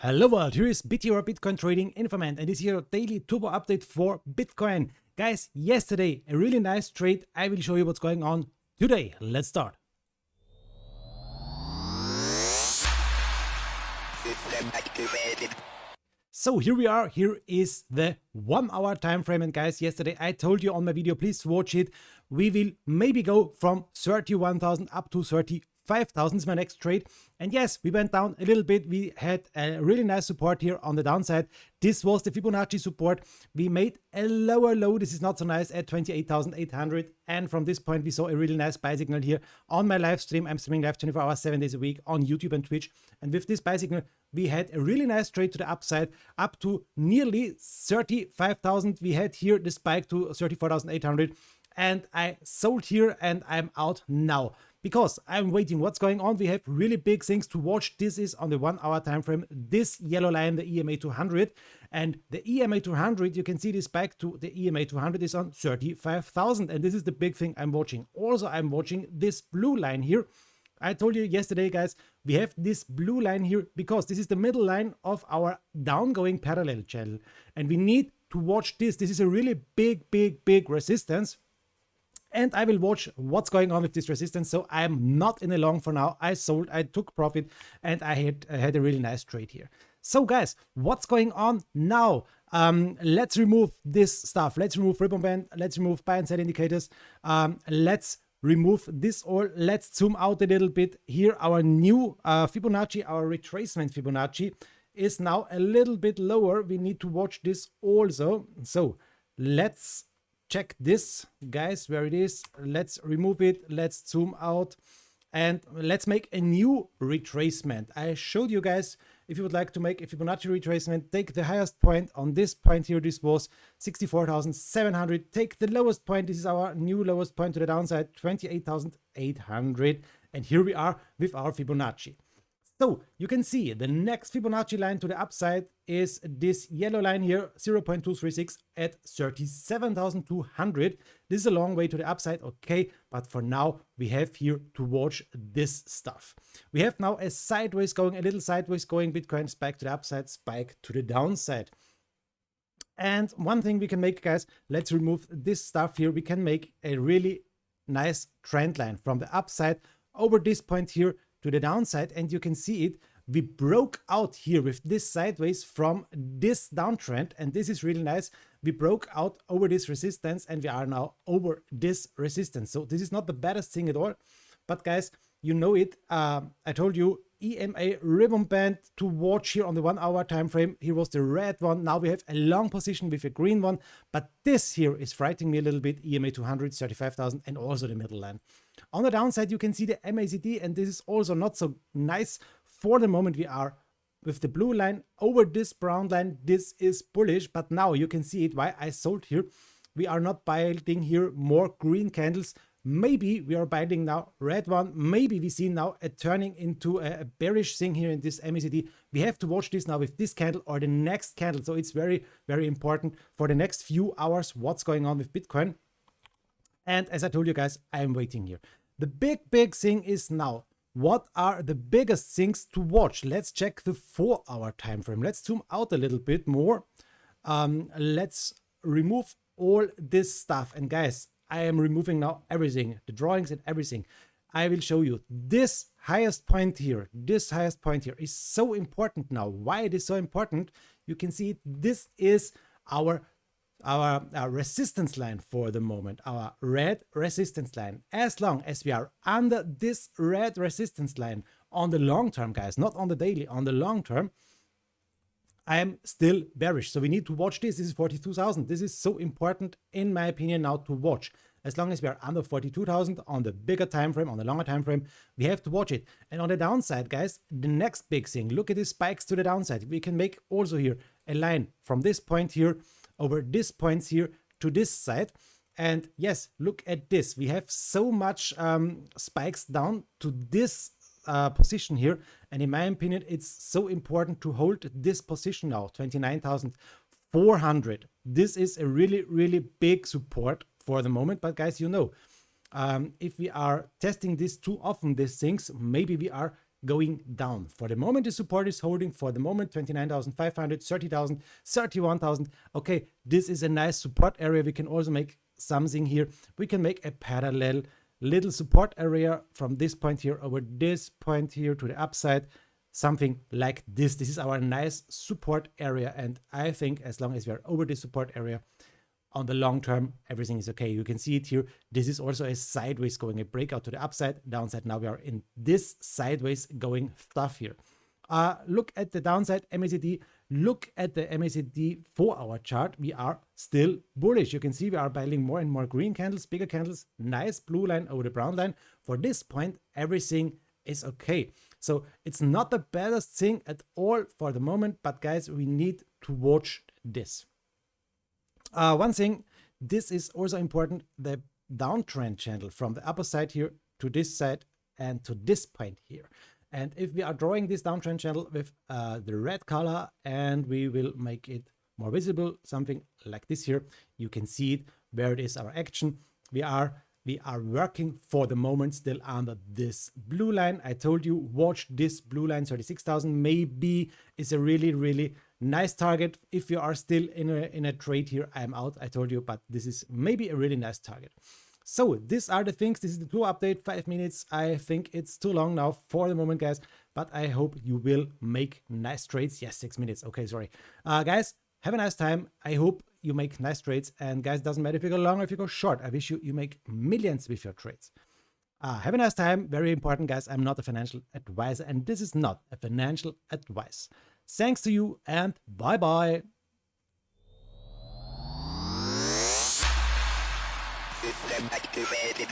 Hello world, here is BITI or Bitcoin Trading Informant, and this is your daily turbo update for Bitcoin. Guys, yesterday a really nice trade. I will show you what's going on today. Let's start. So here we are. Here is the 1 hour time frame, and guys, yesterday I told you on my video, please watch it. We will maybe go from 31,000 up to 35,000 is my next trade. And yes, we went down a little bit. We had a really nice support here on the downside. This was the Fibonacci support. We made a lower low. This is not so nice at 28,800. And from this point, we saw a really nice buy signal here on my live stream. I'm streaming live 24 hours, 7 days a week on YouTube and Twitch. And with this buy signal, we had a really nice trade to the upside up to nearly 35,000. We had here the spike to 34,800. And I sold here and I'm out now because I'm waiting. What's going on? We have really big things to watch. This is on the 1 hour time frame. This yellow line, the EMA 200, and the EMA 200, you can see this spike to the EMA 200 is on 35,000, and this is the big thing I'm watching. Also, I'm watching this blue line here. I told you yesterday, guys, we have this blue line here because this is the middle line of our downgoing parallel channel, and we need to watch this. This is a really big resistance. And I will watch what's going on with this resistance. So I'm not in the long for now. I sold, I took profit, and I had a really nice trade here. So guys, what's going on now? Let's remove this stuff. Let's remove ribbon band. Let's remove buy and sell indicators. Let's remove this all. Let's zoom out a little bit. Here, our new Fibonacci, our retracement Fibonacci is now a little bit lower. We need to watch this also. So let's check this, guys, where it is. Let's remove it. Let's zoom out and let's make a new retracement. I showed you guys, if you would like to make a Fibonacci retracement, take the highest point on this point here. This was 64,700. Take the lowest point. This is our new lowest point to the downside, 28,800. And here we are with our Fibonacci. So you can see the next Fibonacci line to the upside is this yellow line here, 0.236 at 37,200. This is a long way to the upside, okay, but for now we have here to watch this stuff. We have now a sideways going, a little sideways going Bitcoin, spike to the upside, spike to the downside. And one thing we can make, guys, let's remove this stuff here. We can make a really nice trend line from the upside over this point here to the downside, and you can see it. We broke out here with this sideways from this downtrend, and this is really nice. We broke out over this resistance and we are now over this resistance. So this is not the baddest thing at all, but guys, you know it. I told you EMA ribbon band to watch here on the 1 hour time frame. Here was the red one. Now we have a long position with a green one, but this here is frightening me a little bit. EMA 200, 35,000, and also the middle line. On the downside, you can see the MACD, and this is also not so nice. For the moment, we are with the blue line over this brown line. This is bullish, but now you can see it why I sold here. We are not buying here more green candles. Maybe we are buying now red one. Maybe we see now a turning into a bearish thing here in this MACD. We have to watch this now with this candle or the next candle. So it's very important for the next few hours what's going on with Bitcoin. And as I told you guys, I'm waiting here. The big thing is now, what are the biggest things to watch? Let's check the 4 hour time frame. Let's zoom out a little bit more. Let's remove all this stuff. And guys, I am removing now everything, the drawings and everything. I will show you this highest point here. This highest point here is so important now. Why it is so important? You can see it. This is our resistance line for the moment, our red resistance line. As long as we are under this red resistance line on the long term, guys, not on the daily, on the long term, I am still bearish. So we need to watch this. This is 42,000. This is so important, in my opinion, now to watch. As long as we are under 42,000 on the bigger time frame, on the longer time frame, we have to watch it. And on the downside, guys, the next big thing, look at these spikes to the downside. We can make also here a line from this point here over this points here to this side. And yes, look at this. We have so much spikes down to this position here, and in my opinion, it's so important to hold this position now, 29,400. This is a really big support for the moment, but guys, you know, if we are testing this too often, these things, maybe we are going down. For the moment, the support is holding. For the moment, 29,500, 30,000, 31,000. Okay, this is a nice support area. We can also make something here. We can make a parallel little support area from this point here over this point here to the upside. Something like this. This is our nice support area. And I think as long as we are over this support area, on the long term, everything is okay. You can see it here. This is also a sideways going, a breakout to the upside, downside. Now we are in this sideways going stuff here. Look at the downside MACD. Look at the MACD 4-hour chart. We are still bullish. You can see we are building more and more green candles, bigger candles, nice blue line over the brown line. For this point, everything is okay. So it's not the baddest thing at all for the moment, but guys, we need to watch this. One thing, this is also important, the downtrend channel from the upper side here to this side and to this point here. And if we are drawing this downtrend channel with the red color, and we will make it more visible, something like this here, you can see it, where it is our action. We are working for the moment still under this blue line. I told you, watch this blue line, 36,000 maybe is a really nice target. If you are still in a trade here, I'm out, I told you, but this is maybe a really nice target. So these are the things. This is the tool update, 5 minutes. I think it's too long now for the moment, guys, but I hope you will make nice trades. Yes, 6 minutes. Okay, sorry. Guys, have a nice time. I hope you make nice trades. And guys, doesn't matter if you go long or if you go short. I wish you make millions with your trades. Have a nice time. Very important, guys. I'm not a financial advisor, and this is not a financial advice. Thanks to you, and bye-bye. System activated.